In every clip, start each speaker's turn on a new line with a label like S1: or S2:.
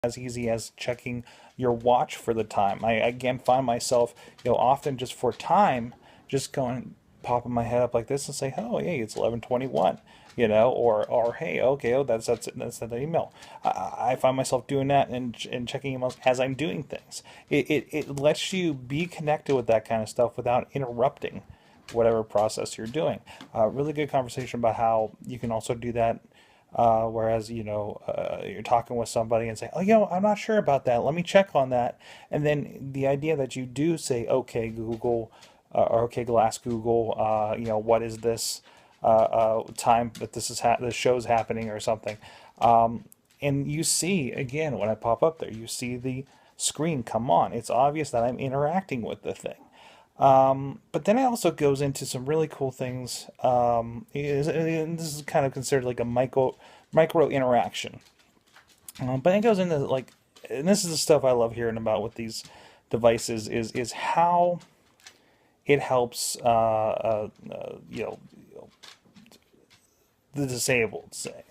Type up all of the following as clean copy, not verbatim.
S1: as easy as checking your watch for the time. I again find myself, often just for time, just going, popping my head up like this and say, oh, hey, it's 11:21, or hey, okay, oh, that's that email. I find myself doing that and checking emails as I'm doing things. It lets you be connected with that kind of stuff without interrupting whatever process you're doing. Really good conversation about how you can also do that. Whereas, you're talking with somebody and say, oh, I'm not sure about that. Let me check on that. And then the idea that you do say, okay, Google, or okay, Glass Google, what is this time that this show's happening or something. And you see, again, when I pop up there, you see the screen come on. It's obvious that I'm interacting with the thing. But then it also goes into some really cool things. And this is kind of considered like a micro interaction. But it goes into like, and this is the stuff I love hearing about with these devices is how it helps, the disabled, say.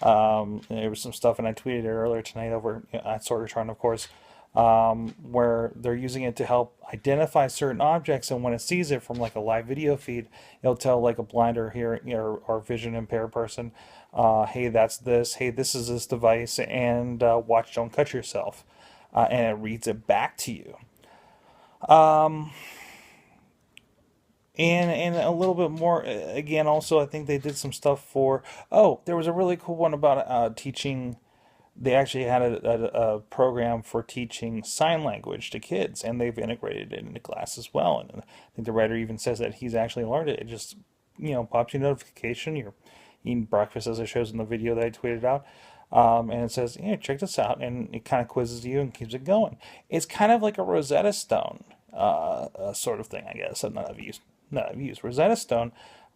S1: There was some stuff, and I tweeted it earlier tonight over at Sorgatron, of course, where they're using it to help identify certain objects, and when it sees it from like a live video feed, it'll tell like a blind or hearing or vision impaired person, hey, that's this, hey, this is this device, and watch, don't cut yourself, and it reads it back to you. And a little bit more, again, also, I think they did some stuff for, oh, there was a really cool one about teaching. They actually had a program for teaching sign language to kids, and they've integrated it into class as well. And I think the writer even says that he's actually learned it. It just, pops you a notification. You're eating breakfast, as it shows in the video that I tweeted out. And it says, check this out. And it kind of quizzes you and keeps it going. It's kind of like a Rosetta Stone sort of thing, I guess. I've used Rosetta Stone,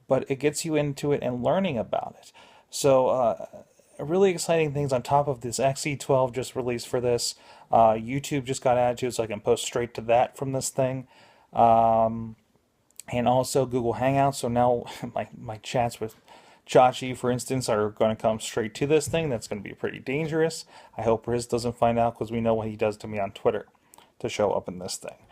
S1: but it gets you into it and learning about it. So, really exciting things on top of this XE12 just released for this. YouTube just got added to it, so I can post straight to that from this thing. And also Google Hangouts. So now my chats with Chachi, for instance, are going to come straight to this thing. That's going to be pretty dangerous. I hope Riz doesn't find out, because we know what he does to me on Twitter to show up in this thing.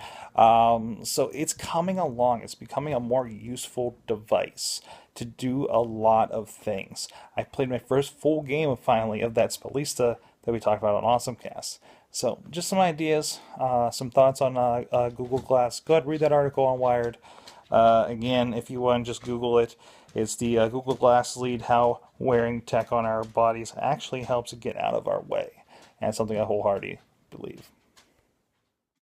S1: So it's coming along. It's becoming a more useful device to do a lot of things. I played my first full game finally of that Spalista that we talked about on AwesomeCast. So just some ideas, some thoughts on Google Glass. Go ahead, read that article on Wired. Again, if you want, just Google it. It's the Google Glass lead, how wearing tech on our bodies actually helps get out of our way. And it's something I wholeheartedly believe.